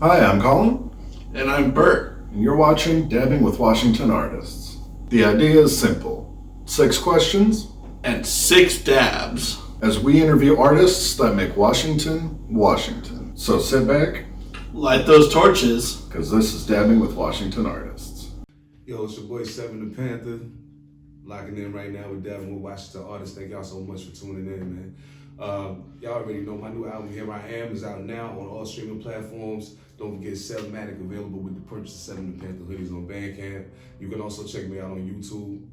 Hi, I'm Colin, And I'm Bert. and you're watching Dabbing with Washington Artists. The idea is simple 6 questions And 6 dabs. as we interview artists that make Washington, Washington. So sit back, Light those torches. because this is Dabbing with Washington Artists. Yo, it's your boy Seven Da Pantha, locking in right now with Devin with Washington Artists. Thank y'all so much for tuning in, man. Y'all already know my new album, Here I Am, is out now on all streaming platforms. Don't forget Sevmatic available with the purchase of Seven Da Pantha hoodies on Bandcamp. You can also check me out on YouTube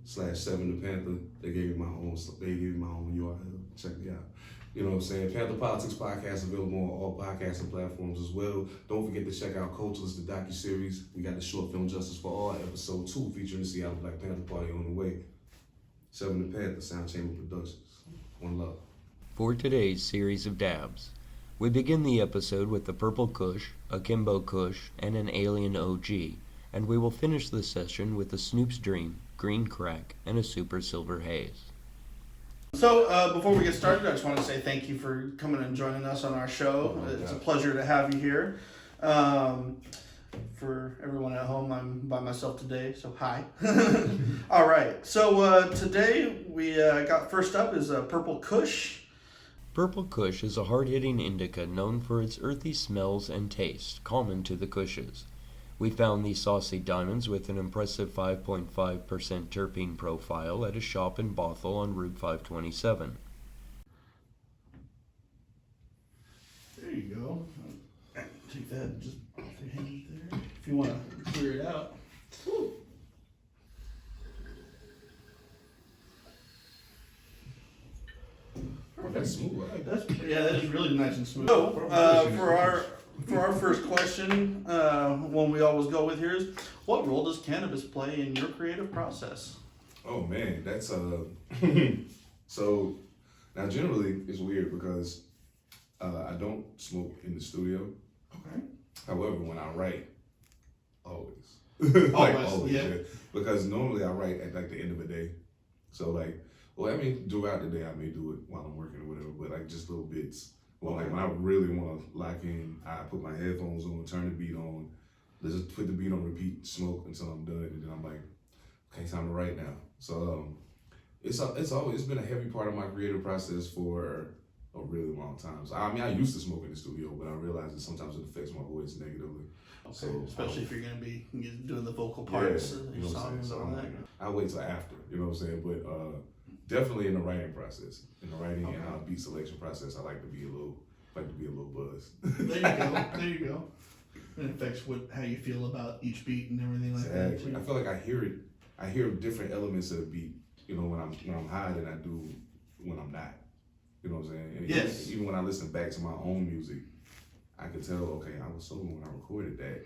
/Seven Da Pantha. They gave me my own URL. Check me out. You know what I'm saying? Panther Politics Podcast available on all podcasting platforms as well. Don't forget to check out Cultureless, the docuseries. We got the short film Justice for All, episode 2, featuring the Seattle Black Panther Party on the way. Seven Da Pantha, Sound Chamber Productions. One love. For today's series of dabs, we begin the episode with the Purple Kush, a Kimbo Kush, and an Alien OG, and we will finish the session with the Snoops Dream, Green Crack, and a Super Silver Haze. So, before we get started, I just want to say thank you for coming and joining us on our show. It's a pleasure to have you here. For everyone at home, I'm by myself today, so hi. All right, so today we got first up is Purple Kush. Purple Kush is a hard-hitting indica known for its earthy smells and taste, common to the Kushes. We found these saucy diamonds with an impressive 5.5% terpene profile at a shop in Bothell on Route 527. There you go. Take that and just off your hand there. If you want to clear it out. Woo. That's smooth. I like that. That is really nice and smooth. So, for our first question, one we always go with here is, what role does cannabis play in your creative process? Oh man, that's so now generally it's weird because I don't smoke in the studio. Okay. However, when I write, always. Always, yeah. Because normally I write at like the end of the day. So like, well, I mean, throughout the day I may do it while I'm working or whatever, but like just little bits. Well, like when I really want to lock in, I put my headphones on, turn the beat on, let's just put the beat on repeat, smoke until I'm done, and then I'm like, okay, time to write now. So it's always been a heavy part of my creative process for a really long time. So I mean, I used to smoke in the studio, but I realized that sometimes it affects my voice negatively. Okay. So especially if you're going to be doing the vocal parts yeah, of you your know what I'm songs saying? and all So that. I wait till after, you know what I'm saying? But definitely in the writing process, and beat selection process, I like to be a little buzzed. There you go. And it affects how you feel about each beat and everything like Exactly. that. I feel like I hear different elements of the beat, you know, when I'm high than I do when I'm not. You know what I'm saying? And Yes. even when I listen back to my own music, I can tell, okay, I was solo when I recorded that.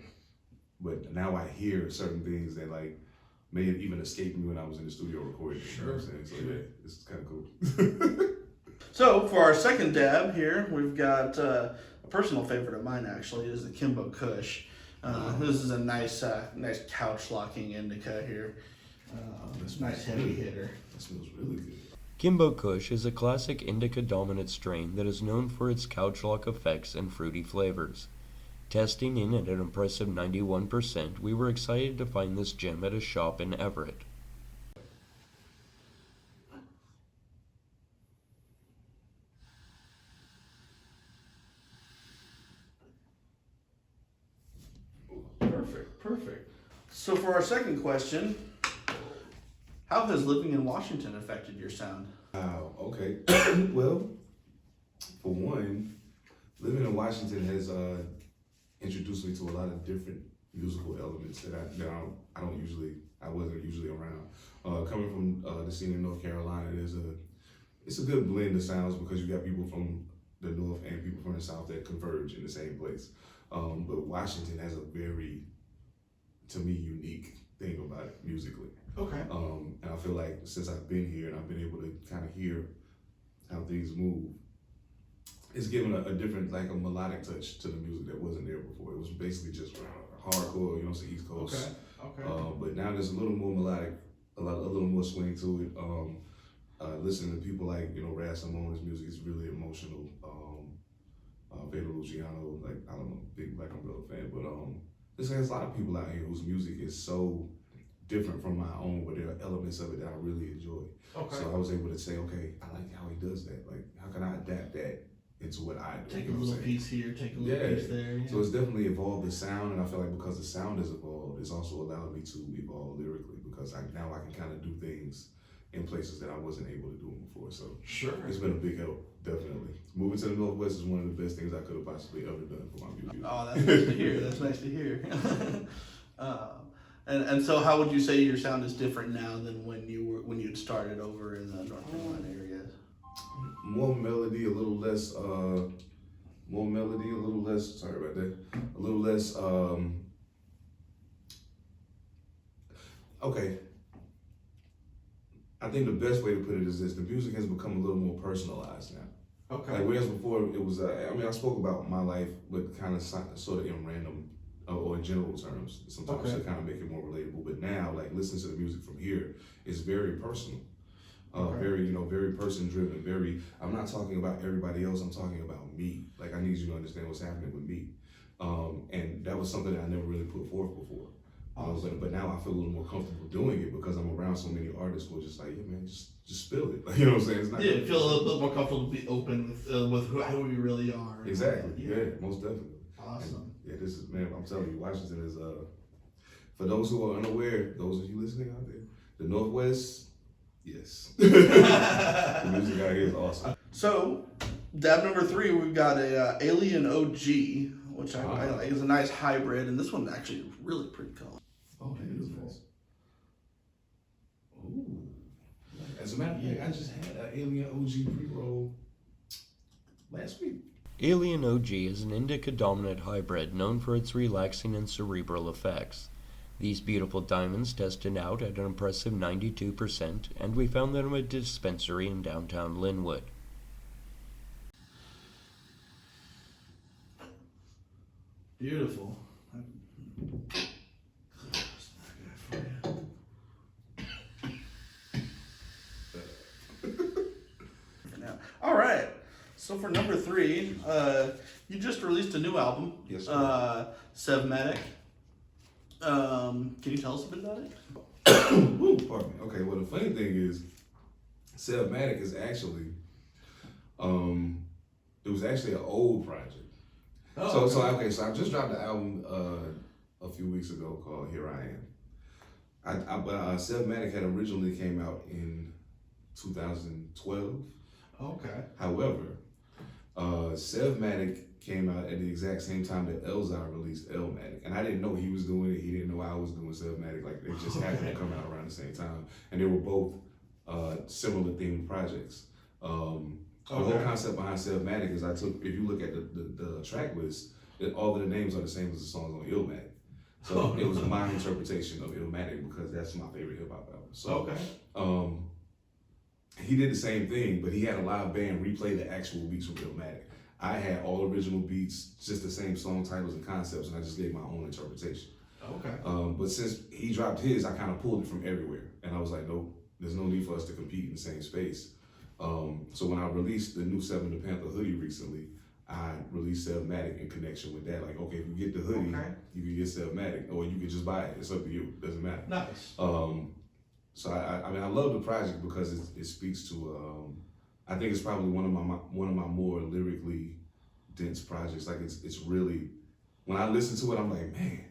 But now I hear certain things that like may have even escaped me when I was in the studio recording. You know what I'm saying? So yeah, it's kind of cool. So for our second dab here, we've got a personal favorite of mine actually is the Kimbo Kush. This is a nice couch locking indica here. Nice heavy hitter. That smells really good. Kimbo Kush is a classic indica-dominant strain that is known for its couch lock effects and fruity flavors. Testing in at an impressive 91%, we were excited to find this gem at a shop in Everett. Perfect. So for our second question, how has living in Washington affected your sound? Wow, okay. Well, for one, living in Washington has introduced me to a lot of different musical elements that I wasn't usually around. Coming from the scene in North Carolina, it's a good blend of sounds because you got people from the North and people from the South that converge in the same place. But Washington has a very, to me, unique thing about it musically. Okay. And I feel like since I've been here and I've been able to kind of hear how things move, it's given a different, like a melodic touch to the music that wasn't there before. It was basically just hardcore, you know, it's the East Coast. Okay. But now there's a little more melodic, a little more swing to it. Listening to people like, you know, Raz Simone's music is really emotional. Veda Luciano, like, I don't know, big black umbrella there's a lot of people out here whose music is so different from my own, but there are elements of it that I really enjoy. Okay. So I was able to say, okay, I like how he does that. Like, how can I adapt that into what I do? Take You a know what little I'm saying? piece here, take a little piece there. Yeah. So it's definitely evolved the sound, and I feel like because the sound has evolved, it's also allowed me to evolve lyrically because now I can kind of do things in places that I wasn't able to do them before. So Sure. it's been a big help, definitely. Moving to the Northwest is one of the best things I could have possibly ever done for my music. Oh, that's nice to hear. That's nice to hear. And so, how would you say your sound is different now than when you'd started over in the North Carolina area? More melody, a little less. More melody, a little less. Sorry about that. A little less. Okay. I think the best way to put it is this: the music has become a little more personalized now. Okay. Like whereas before it was, I mean, I spoke about my life, but kind of sort of in random or in general terms, sometimes to kind of make it more relatable. But now, like listening to the music from here is very personal, very very person driven. Very, I'm not talking about everybody else. I'm talking about me. Like I need you to understand what's happening with me, and that was something that I never really put forth before. Awesome. But now I feel a little more comfortable doing it because I'm around so many artists who are just like, yeah, man, just spill it. Like, you know what I'm saying? It's not Yeah, feel a little bit more comfortable to be open with who you really are. Exactly. Yeah, most definitely. Awesome. And, this is, man, I'm telling you, Washington is for those who are unaware, those of you listening out there, the Northwest, yes. The music out here is awesome. So, dab number 3, we've got a Alien OG, which I like. Is a nice hybrid, and this one actually is really pretty cool. Oh, beautiful. Ooh. As a matter of fact, I just had an Alien OG pre-roll last week. Alien OG is an indica-dominant hybrid known for its relaxing and cerebral effects. These beautiful diamonds tested out at an impressive 92%, and we found them at a dispensary in downtown Linwood. Beautiful. All right. So for number 3, you just released a new album. Yes, sir. Sevmatic. Can you tell us a bit about it? Woo, pardon me. Okay, well the funny thing is, Sevmatic is actually, it was actually an old project. Oh, So I just dropped the album a few weeks ago called Here I Am. Sevmatic had originally came out in 2012. Okay. However, Sevmatic came out at the exact same time that Elzar released Elmatic, and I didn't know he was doing it. He didn't know I was doing Sevmatic. Like they just happened to come out around the same time, and they were both similar themed projects. The whole concept behind Sevmatic is if you look at the track list, all of the names are the same as the songs on Illmatic. So it was my interpretation of Illmatic because that's my favorite hip hop album. So he did the same thing, but he had a live band replay the actual beats from Illmatic. I had all original beats, just the same song titles and concepts, and I just gave my own interpretation. Okay. But since he dropped his, I kind of pulled it from everywhere, and I was like, nope, there's no need for us to compete in the same space. So when I released the new Seven Da Pantha hoodie recently, I released Sevmatic in connection with that. Like, okay, if you get the hoodie, you can get Sevmatic, or you can just buy it. It's up to you. Doesn't matter. Nice. So I mean, I love the project because it speaks to. I think it's probably one of my more lyrically dense projects. Like it's really, when I listen to it, I'm like, man,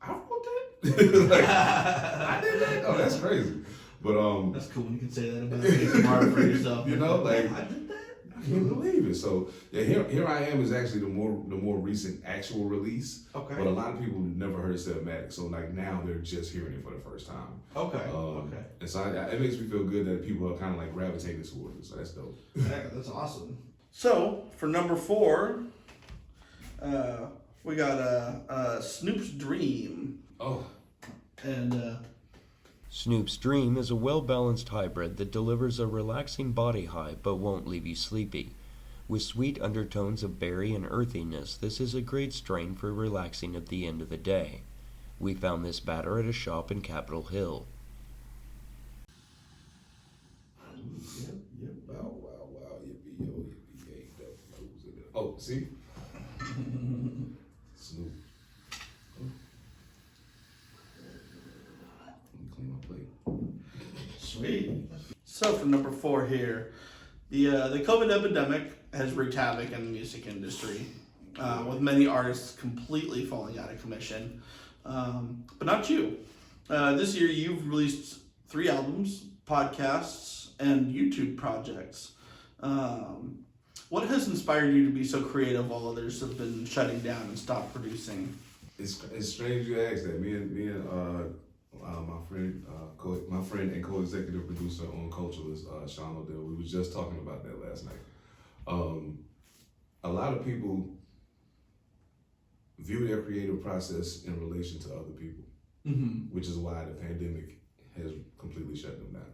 I wrote that. Like, I did that. Oh, that's crazy. But that's cool when you can say that about some art for yourself. You know, like I did that. I can't believe it. So yeah, here I Am is actually the more recent actual release. Okay. But a lot of people never heard of Sevmatic, so like now they're just hearing it for the first time. Okay. And so it makes me feel good that people are kind of like gravitating towards it. So that's dope. Yeah, that's awesome. So for number 4, we got Snoops Dream. Oh. And Snoops Dream is a well-balanced hybrid that delivers a relaxing body high but won't leave you sleepy. With sweet undertones of berry and earthiness, this is a great strain for relaxing at the end of the day. We found this batter at a shop in Capitol Hill. Yep. Wow. Yippee, yo, yippee, yay, oh, see? Snoop. Sweet. So for number 4 here, the COVID epidemic has wreaked havoc in the music industry, with many artists completely falling out of commission. But not you. This year you've released 3 albums, podcasts, and YouTube projects. What has inspired you to be so creative while others have been shutting down and stopped producing? It's strange you ask that. Me and my friend and co-executive producer on Culturalist, Sean O'Dell, we was just talking about that last night. A lot of people view their creative process in relation to other people, which is why the pandemic has completely shut them down.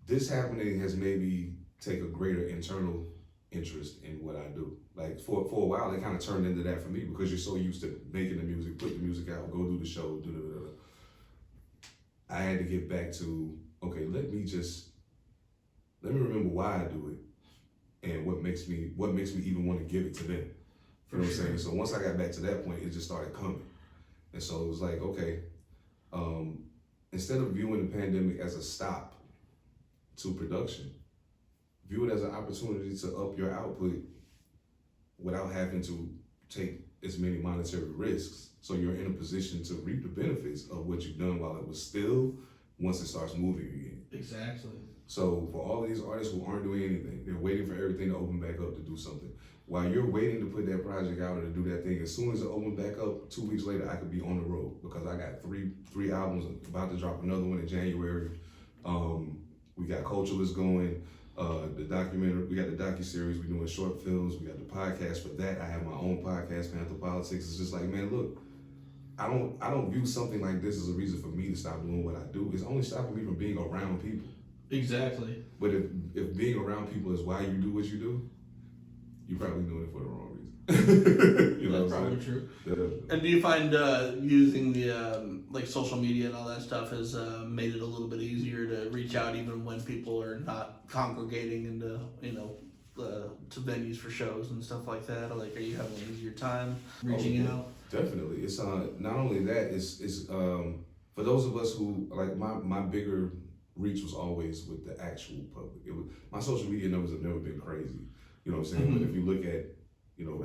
This happening has made me take a greater internal interest in what I do. Like for a while, it kind of turned into that for me because you're so used to making the music, put the music out, go do the show, I had to get back to, okay, let me remember why I do it and what makes me even want to give it to them. You know what I'm saying? So once I got back to that point, it just started coming. And so it was like, okay, instead of viewing the pandemic as a stop to production, view it as an opportunity to up your output without having to take as many monetary risks. So you're in a position to reap the benefits of what you've done while it was still, once it starts moving again. Exactly. So for all of these artists who aren't doing anything, they're waiting for everything to open back up to do something. While you're waiting to put that project out or to do that thing, as soon as it opens back up, 2 weeks later, I could be on the road because I got three albums, about to drop another one in January. We got Culturalist going. The documentary, we got the docuseries, we're doing short films, we got the podcast for that. I have my own podcast, Panther Politics. It's just like, man, look, I don't view something like this as a reason for me to stop doing what I do. It's only stopping me from being around people. Exactly. But if being around people is why you do what you do, you're probably doing it for the wrong reason. You know That's what I'm probably saying? true. And do you find using the like social media and all that stuff has made it a little bit easier to reach out even when people are not congregating into to venues for shows and stuff like that? Like, are you having an easier time reaching out? Definitely. It's not only that. It's for those of us who like my bigger reach was always with the actual public. My social media numbers have never been crazy. You know what I'm saying? But if you look at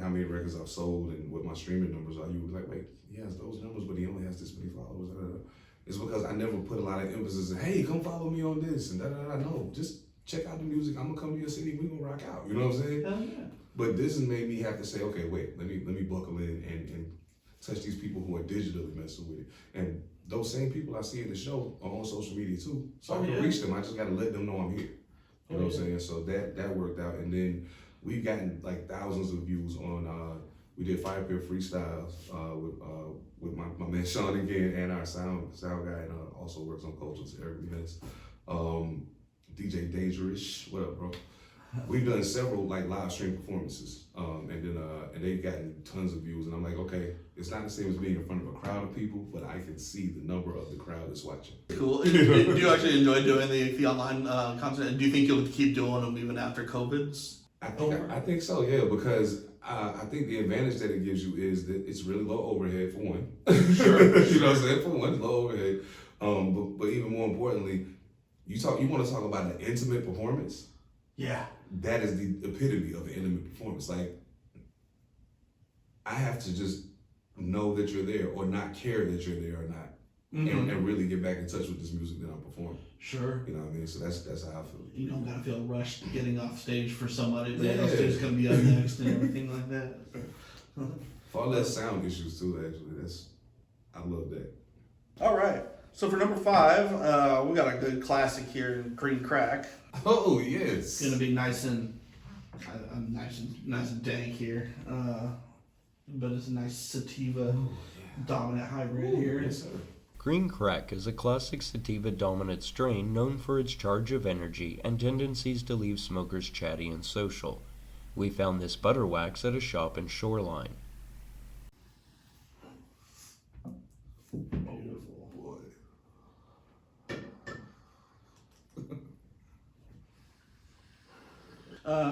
how many records I've sold and what my streaming numbers are, you would be like, wait, he has those numbers, but he only has this many followers. It's because I never put a lot of emphasis in, hey, come follow me on this and No, just check out the music. I'm gonna come to your city. We gonna rock out. You know what I'm saying? Yeah. But this has made me have to say, okay, wait, let me buckle in and touch these people who are digitally messing with it. And those same people I see in the show are on social media too. So I can reach them. I just gotta let them know I'm here. You know what I'm saying? So that worked out. And then we've gotten like thousands of views on, we did Fire Pit Freestyles with my man Sean again and our sound guy, and also works on Cultures, Eric Ness. DJ Dangerous, what up, bro? We've done several like live stream performances, and they've gotten tons of views. And I'm like, okay, it's not the same as being in front of a crowd of people, but I can see the number of the crowd that's watching. Cool. Do you actually enjoy doing the online content? Do you think you'll keep doing them even after COVID's over? I think so, yeah, because I think the advantage that it gives you is that it's really low overhead for one. Sure. You know what I'm saying? For one, it's low overhead. But even more importantly, you want to talk about an intimate performance? Yeah. That is the epitome of an intimate performance. Like, I have to just know that you're there or not care that you're there or not. And really get back in touch with this music that I'm performing. Sure. You know what I mean? So that's how I feel. You don't gotta feel rushed getting off stage for somebody else who's gonna be up next and everything like that. Far less sound issues too, actually. I love that. All right. So for number 5, we got a good classic here, Green Crack. Oh yes. It's gonna be nice and dank here, but it's a nice sativa dominant hybrid here. Yes, sir. Green Crack is a classic sativa-dominant strain known for its charge of energy and tendencies to leave smokers chatty and social. We found this butter wax at a shop in Shoreline. Beautiful boy.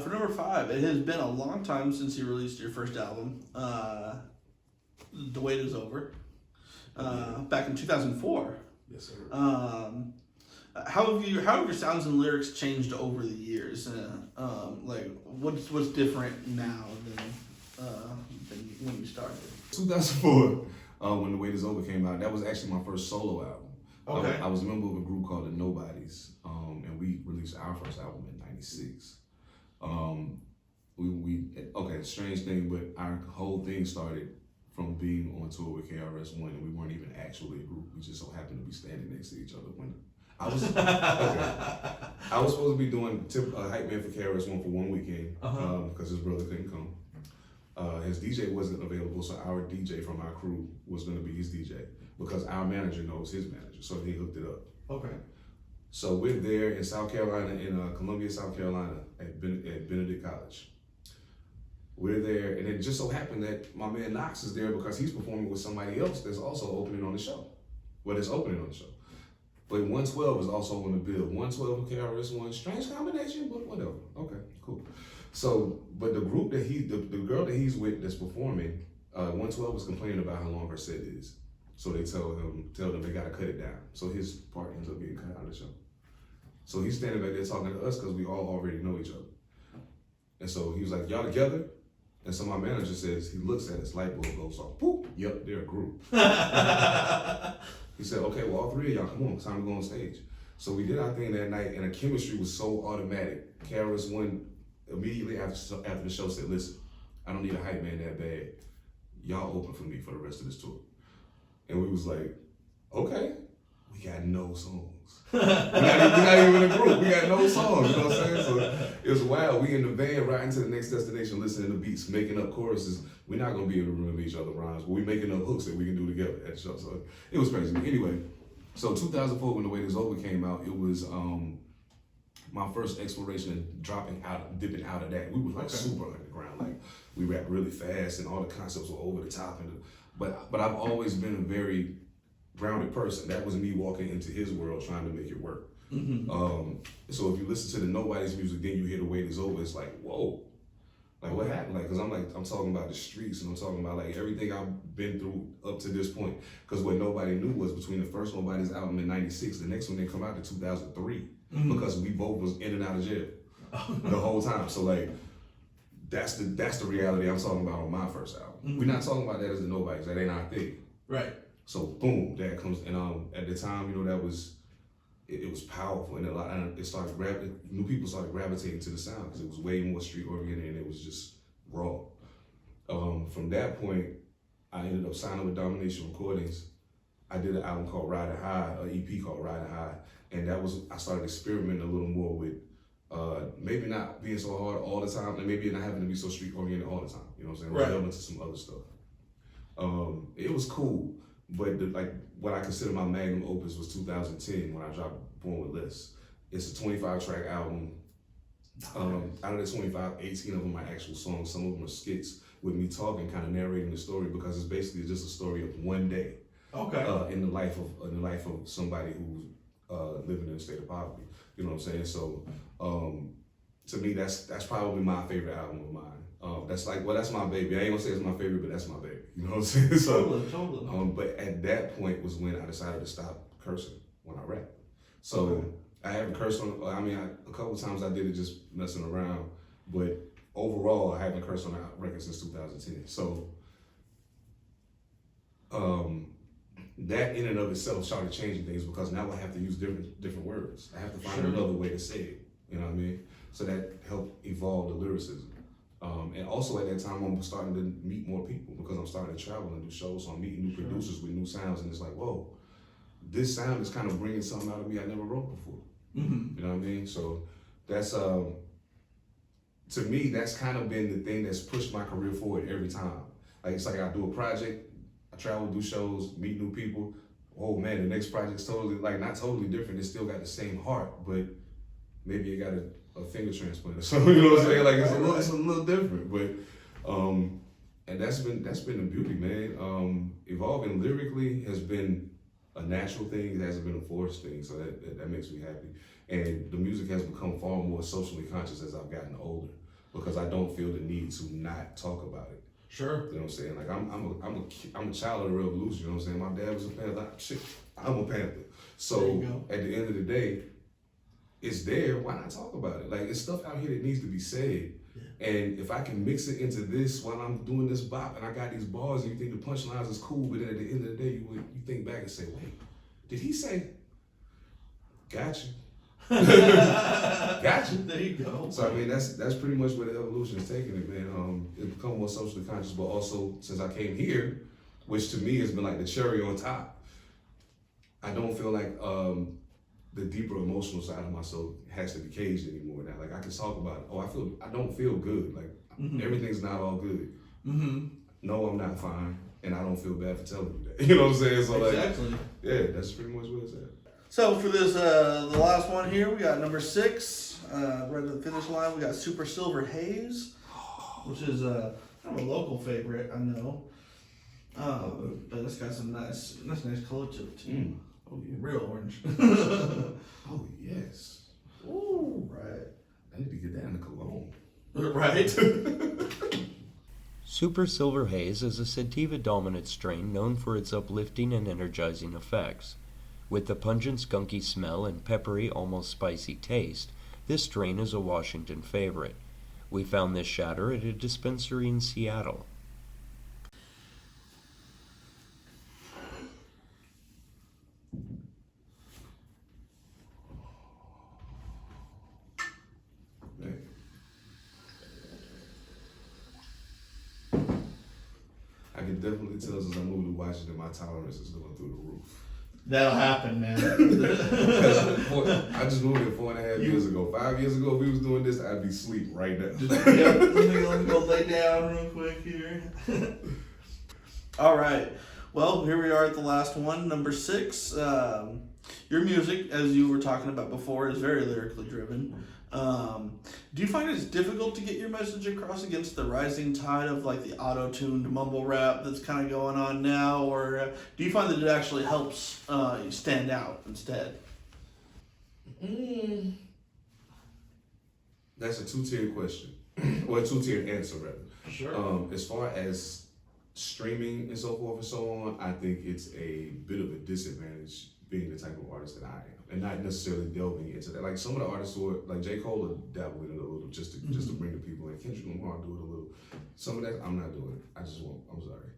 For number 5, it has been a long time since you released your first album. The Wait Is Over. Back in 2004, Yes, sir. How have your sounds and lyrics changed over the years? Like what's different now than when you started? 2004, when The Wait Is Over came out, that was actually my first solo album. Okay. I was a member of a group called the Nobodies, and we released our first album in '96. Strange thing, but our whole thing started from being on tour with KRS-One, and we weren't even actually a group. We just so happened to be standing next to each other when I was I was supposed to be doing hype man for KRS-One for one weekend because his brother couldn't come. His DJ wasn't available, so our DJ from our crew was going to be his DJ because our manager knows his manager, so he hooked it up. Okay. So we're there in South Carolina, in Columbia, South Carolina, at Benedict College. We're there, and it just so happened that my man Knox is there because he's performing with somebody else that's also opening on the show. Well, that's opening on the show. But 112 is also on the bill. 112 and KRS-One, strange combination, but whatever. Okay, cool. So, but the group that the girl that he's with that's performing, 112 was complaining about how long her set is. So they tell them they gotta cut it down. So his part ends up being cut out of the show. So he's standing back there talking to us because we all already know each other. And so he was like, y'all together? And so my manager says, he looks at us, light bulb goes off. Boop, yep, they're a group. He said, okay, well, all three of y'all, come on, it's time to go on stage. So we did our thing that night, and the chemistry was so automatic. KRS-One immediately after the show said, listen, I don't need a hype man that bad. Y'all open for me for the rest of this tour. And we was like, okay, we got no songs. We're not even a group. We got no songs, you know what I'm saying? So it was wild. We in the van riding to the next destination, listening to beats, making up choruses. We're not gonna be able to remember each other rhymes, but we making up hooks that we can do together at the show. So it was crazy. Anyway, so 2004 when The Wait Is Over came out, it was my first exploration of dipping out of that. We were like super underground, like we rapped really fast and all the concepts were over the top. But I've always been a very grounded person. That was me walking into his world trying to make it work. Mm-hmm. So if you listen to the Nobody's music, then you hear The Wait Is Over, it's like, whoa. Like what happened? Like, cause I'm talking about the streets and I'm talking about like everything I've been through up to this point. Cause what nobody knew was between the first Nobody's album in '96, the next one didn't come out in 2003 because we both was in and out of jail the whole time. So like, that's the reality I'm talking about on my first album. Mm-hmm. We're not talking about that as the Nobody's. That ain't our thing. Right. So boom, that comes, and at the time, you know, that was, it was powerful, and new people started gravitating to the sound because it was way more street oriented and it was just raw. From that point, I ended up signing with Domination Recordings. I did an album called Ride and High, an EP called Ride and High, and I started experimenting a little more with maybe not being so hard all the time, and maybe not having to be so street oriented all the time. You know what I'm saying? Right. Delving into some other stuff. It was cool. But what I consider my magnum opus was 2010 when I dropped Born With Less. It's a 25-track album. Out of the 25, 18 of them are actual songs. Some of them are skits with me talking, kind of narrating the story because it's basically just a story of one day. Okay. In the life of somebody who's living in a state of poverty. You know what I'm saying? So to me, that's probably my favorite album of mine. That's my baby. I ain't gonna say it's my favorite, but that's my baby. You know what I'm saying? So, totally. But at that point was when I decided to stop cursing when I rap. So I haven't cursed on. A couple of times I did it just messing around, but overall I haven't cursed on a record since 2010. So that in and of itself started changing things because now I have to use different words. I have to find another way to say it. You know what I mean? So that helped evolve the lyricism. And also at that time, I'm starting to meet more people because I'm starting to travel and do shows. So I'm meeting new producers with new sounds, and it's like, whoa, this sound is kind of bringing something out of me I never wrote before. Mm-hmm. You know what I mean? So that's, to me, that's kind of been the thing that's pushed my career forward every time. Like, it's like I do a project, I travel, do shows, meet new people. Oh man, the next project's totally, not totally different. It still got the same heart, but maybe it got a finger transplant or something, you know what I'm saying? Like it's a little different, but and that's been the beauty, man. Evolving lyrically has been a natural thing. It hasn't been a forced thing, so that makes me happy. And the music has become far more socially conscious as I've gotten older because I don't feel the need to not talk about it. Sure. You know what I'm saying? Like I'm a child of the revolution. You know what I'm saying? My dad was a Panther. Shit, I'm a Panther. So at the end of the day, it's there. Why not talk about it? Like, it's stuff out here that needs to be said. Yeah. And if I can mix it into this while I'm doing this bop, and I got these bars, and you think the punchlines is cool, but then at the end of the day, you think back and say, wait, did he say? Got you. Got you. There you go. So I mean, that's pretty much where the evolution is taking it, man. It's become more socially conscious, but also since I came here, which to me has been like the cherry on top. I don't feel like the deeper emotional side of myself has to be caged anymore now. Like, I can talk about, I don't feel good. Like, everything's not all good. No, I'm not fine, and I don't feel bad for telling you that. You know what I'm saying? So exactly. Yeah, that's pretty much what it's at. So for this, the last one here, we got number 6, right at the finish line. We got Super Silver Haze, which is kind of a local favorite, I know. But it's got some nice color to it too. Oh, yeah. Real orange. Oh, yes. Ooh, right. I need to get that in the cologne. Right. Super Silver Haze is a sativa-dominant strain known for its uplifting and energizing effects. With the pungent skunky smell and peppery, almost spicy taste, this strain is a Washington favorite. We found this shatter at a dispensary in Seattle. I can definitely tell since I moved to Washington, my tolerance is going through the roof. That'll happen, man. I just moved here 4.5 years ago. 5 years ago, if we was doing this, I'd be asleep right now. Let me go lay down real quick here. All right. Well, here we are at the last one, number 6. Your music, as you were talking about before, is very lyrically driven. Do you find it's difficult to get your message across against the rising tide of like the auto-tuned mumble rap that's kind of going on now, or do you find that it actually helps you stand out instead? That's a 2-tiered question, or a 2-tiered answer rather. Sure. As far as streaming and so forth and so on, I think it's a bit of a disadvantage being the type of artist that I am, and not necessarily delving into that. Like, some of the artists who are, like J. Cole will dabble in it a little just to bring the people in. Kendrick Lamar do it a little. Some of that I'm not doing it. I just won't. I'm sorry.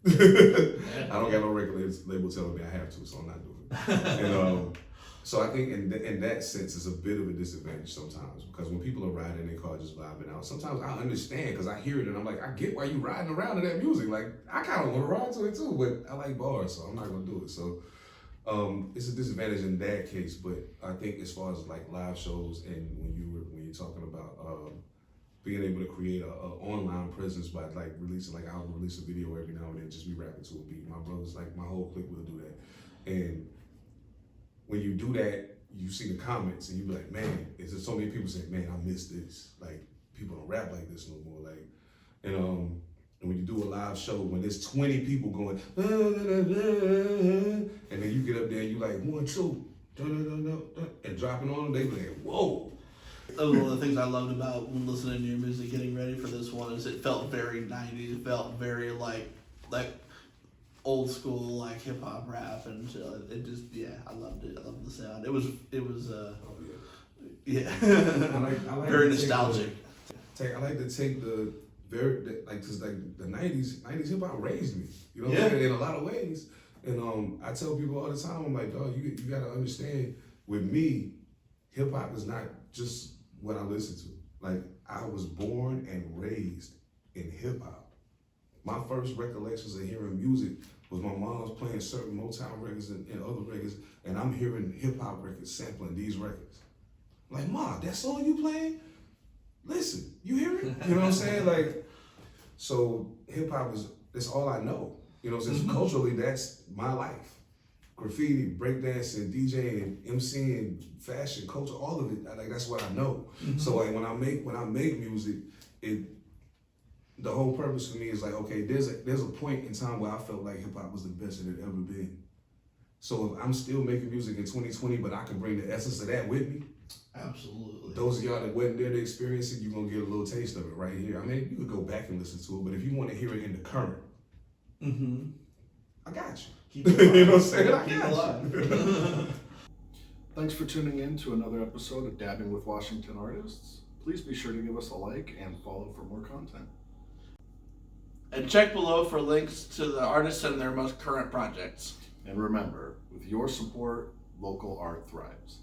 I don't got no record label telling me I have to, so I'm not doing it. And so I think in that sense, it's a bit of a disadvantage sometimes, because when people are riding in their car just vibing out, sometimes I understand because I hear it and I'm like, I get why you riding around to that music. Like, I kind of want to ride to it too, but I like bars, so I'm not gonna do it. So. It's a disadvantage in that case, but I think as far as like live shows and when you're talking about being able to create a online presence by like releasing, like I'll release a video every now and then, just be rapping to a beat. My brothers, like my whole clique will do that, and when you do that, you see the comments and you be like, man, it's just so many people say, man, I miss this. Like, people don't rap like this no more. Like, and when you do a live show, when there's 20 people going, and then you get up there and you like 1, 2, and dropping on them, they be like, whoa. That was one of the things I loved about when listening to your music, getting ready for this one, is it felt very 90s. It felt very like old school, like hip hop rap, and it just, I loved it. I loved the sound. It was yeah. I like very nostalgic. I like to take the because the 90s hip hop raised me, you know what I'm saying, in a lot of ways. And I tell people all the time, I'm like, dog, you gotta understand, with me, hip hop is not just what I listen to. Like, I was born and raised in hip hop. My first recollections of hearing music was my mom's playing certain Motown records and other records, and I'm hearing hip hop records sampling these records. Like, Ma, that song you playing? Listen, you hear it? You know what I'm saying? Like, so hip hop that's all I know. You know, since culturally, that's my life. Graffiti, breakdancing, DJing, MCing, fashion, culture, all of it. Like, that's what I know. So like when I make music, the whole purpose for me is like, okay, there's a point in time where I felt like hip hop was the best it had ever been. So if I'm still making music in 2020, but I can bring the essence of that with me, Absolutely. those of y'all that wasn't there to experience it, you're gonna get a little taste of it right here. I mean, you could go back and listen to it, but if you want to hear it in the current, I got you. Keep it alive. You know what I'm saying? I Keep it got alive. Thanks for tuning in to another episode of Dabbing with Washington Artists. Please be sure to give us a like and follow for more content. And check below for links to the artists and their most current projects. And remember, with your support, local art thrives.